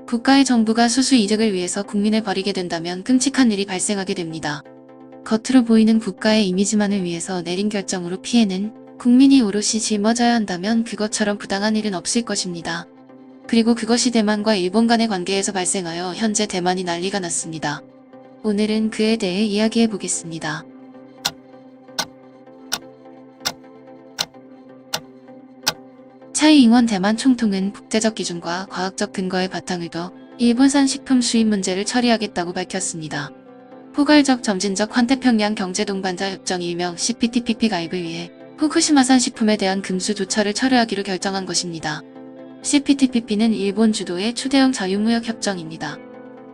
국가의 정부가 수수 이득을 위해서 국민을 버리게 된다면 끔찍한 일이 발생하게 됩니다. 겉으로 보이는 국가의 이미지만을 위해서 내린 결정으로 피해는 국민이 오롯이 짊어져야 한다면 그것처럼 부당한 일은 없을 것입니다. 그리고 그것이 대만과 일본 간의 관계에서 발생하여 현재 대만이 난리가 났습니다. 오늘은 그에 대해 이야기해 보겠습니다. 차이잉원 대만 총통은 국제적 기준과 과학적 근거에 바탕을 둬 일본산 식품 수입 문제를 처리하겠다고 밝혔습니다. 포괄적 점진적 환태평양 경제동반자 협정 일명 CPTPP 가입을 위해 후쿠시마산 식품에 대한 금수 조처를 철회하기로 결정한 것입니다. CPTPP는 일본 주도의 초대형 자유무역 협정입니다.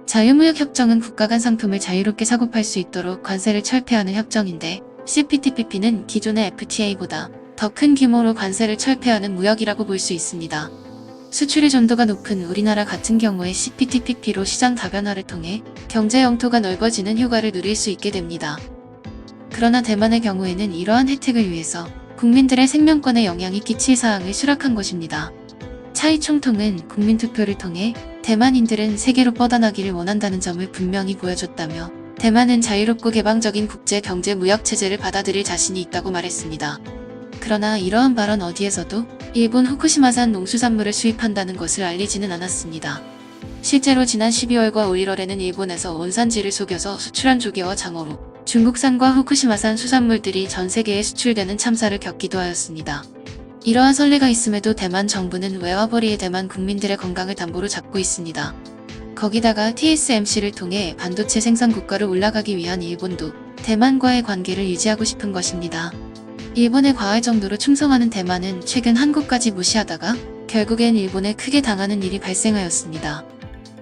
자유무역 협정은 국가 간 상품을 자유롭게 사고 팔 수 있도록 관세를 철폐하는 협정인데 CPTPP는 기존의 FTA보다 더 큰 규모로 관세를 철폐하는 무역이라고 볼 수 있습니다. 수출의 전도가 높은 우리나라 같은 경우에 CPTPP로 시장 다변화를 통해 경제 영토가 넓어지는 효과를 누릴 수 있게 됩니다. 그러나 대만의 경우에는 이러한 혜택을 위해서 국민들의 생명권에 영향이 끼칠 사항을 수락한 것입니다. 차이 총통은 국민투표를 통해 대만인들은 세계로 뻗어나기를 원한다는 점을 분명히 보여줬다며 대만은 자유롭고 개방적인 국제 경제 무역 체제를 받아들일 자신이 있다고 말했습니다. 그러나 이러한 발언 어디에서도 일본 후쿠시마산 농수산물을 수입한다는 것을 알리지는 않았습니다. 실제로 지난 12월과 올 1월에는 일본에서 원산지를 속여서 수출한 조개와 장어로 중국산과 후쿠시마산 수산물들이 전 세계에 수출되는 참사를 겪기도 하였습니다. 이러한 선례가 있음에도 대만 정부는 외화벌이의 대만 국민들의 건강을 담보로 잡고 있습니다. 거기다가 TSMC를 통해 반도체 생산 국가로 올라가기 위한 일본도 대만과의 관계를 유지하고 싶은 것입니다. 일본에 과할 정도로 충성하는 대만은 최근 한국까지 무시하다가 결국엔 일본에 크게 당하는 일이 발생하였습니다.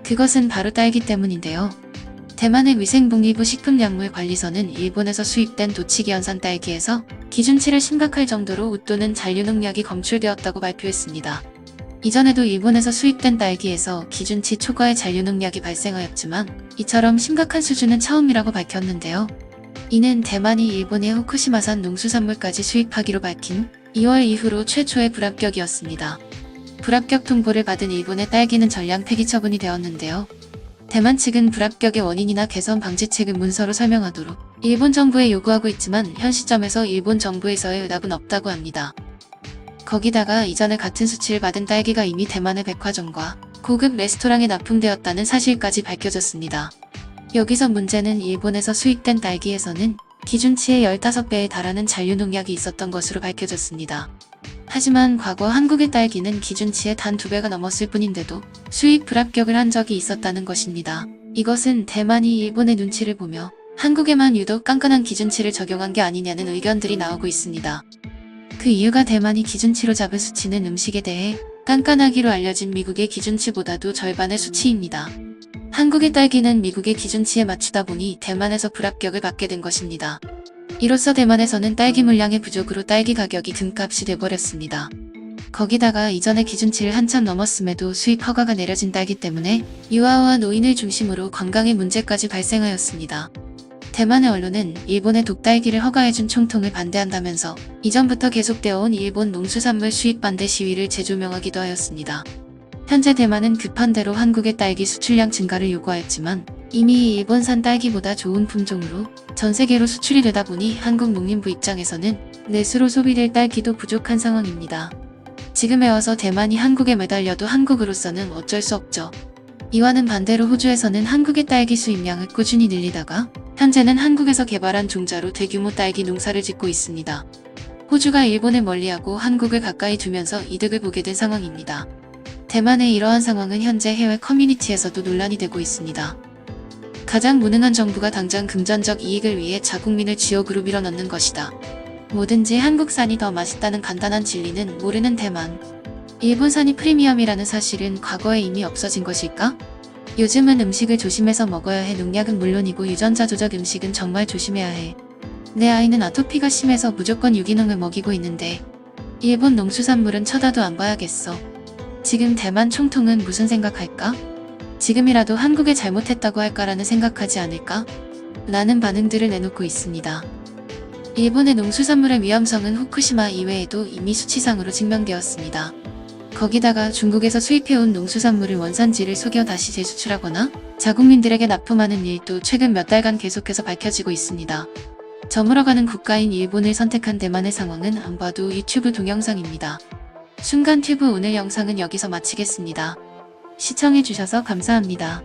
그것은 바로 딸기 때문인데요. 대만의 위생복리부 식품약물관리서는 일본에서 수입된 도치기현산 딸기에서 기준치를 심각할 정도로 웃도는 잔류농약이 검출되었다고 발표했습니다. 이전에도 일본에서 수입된 딸기에서 기준치 초과의 잔류농약이 발생하였지만 이처럼 심각한 수준은 처음이라고 밝혔는데요. 이는 대만이 일본의 후쿠시마산 농수산물까지 수입하기로 밝힌 2월 이후로 최초의 불합격이었습니다. 불합격 통보를 받은 일본의 딸기는 전량 폐기 처분이 되었는데요. 대만 측은 불합격의 원인이나 개선 방지책을 문서로 설명하도록 일본 정부에 요구하고 있지만 현 시점에서 일본 정부에서의 응답은 없다고 합니다. 거기다가 이전에 같은 수치를 받은 딸기가 이미 대만의 백화점과 고급 레스토랑에 납품되었다는 사실까지 밝혀졌습니다. 여기서 문제는 일본에서 수입된 딸기에서는 기준치의 15배에 달하는 잔류농약이 있었던 것으로 밝혀졌습니다. 하지만 과거 한국의 딸기는 기준치의 단 2배가 넘었을 뿐인데도 수입 불합격을 한 적이 있었다는 것입니다. 이것은 대만이 일본의 눈치를 보며 한국에만 유독 깐깐한 기준치를 적용한 게 아니냐는 의견들이 나오고 있습니다. 그 이유가 대만이 기준치로 잡은 수치는 음식에 대해 깐깐하기로 알려진 미국의 기준치보다도 절반의 수치입니다. 한국의 딸기는 미국의 기준치에 맞추다 보니 대만에서 불합격을 받게 된 것입니다. 이로써 대만에서는 딸기 물량의 부족으로 딸기 가격이 금값이 돼버렸습니다. 거기다가 이전의 기준치를 한참 넘었음에도 수입 허가가 내려진 딸기 때문에 유아와 노인을 중심으로 건강의 문제까지 발생하였습니다. 대만의 언론은 일본의 독딸기를 허가해준 총통을 반대한다면서 이전부터 계속되어 온 일본 농수산물 수입 반대 시위를 재조명하기도 하였습니다. 현재 대만은 급한 대로 한국의 딸기 수출량 증가를 요구하였지만 이미 일본산 딸기보다 좋은 품종으로 전 세계로 수출이 되다 보니 한국 농림부 입장에서는 내수로 소비될 딸기도 부족한 상황입니다. 지금에 와서 대만이 한국에 매달려도 한국으로서는 어쩔 수 없죠. 이와는 반대로 호주에서는 한국의 딸기 수입량을 꾸준히 늘리다가 현재는 한국에서 개발한 종자로 대규모 딸기 농사를 짓고 있습니다. 호주가 일본을 멀리하고 한국을 가까이 두면서 이득을 보게 된 상황입니다. 대만의 이러한 상황은 현재 해외 커뮤니티에서도 논란이 되고 있습니다. 가장 무능한 정부가 당장 금전적 이익을 위해 자국민을 지옥으로 밀어넣는 것이다. 뭐든지 한국산이 더 맛있다는 간단한 진리는 모르는 대만. 일본산이 프리미엄이라는 사실은 과거에 이미 없어진 것일까? 요즘은 음식을 조심해서 먹어야 해. 농약은 물론이고 유전자 조작 음식은 정말 조심해야 해. 내 아이는 아토피가 심해서 무조건 유기농을 먹이고 있는데 일본 농수산물은 쳐다도 안 봐야겠어. 지금 대만 총통은 무슨 생각할까? 지금이라도 한국에 잘못했다고 할까라는 생각하지 않을까? 라는 반응들을 내놓고 있습니다. 일본의 농수산물의 위험성은 후쿠시마 이외에도 이미 수치상으로 증명되었습니다. 거기다가 중국에서 수입해온 농수산물을 원산지를 속여 다시 재수출하거나 자국민들에게 납품하는 일도 최근 몇 달간 계속해서 밝혀지고 있습니다. 저물어가는 국가인 일본을 선택한 대만의 상황은 안 봐도 유튜브 동영상입니다. 순간튜브 오늘 영상은 여기서 마치겠습니다. 시청해주셔서 감사합니다.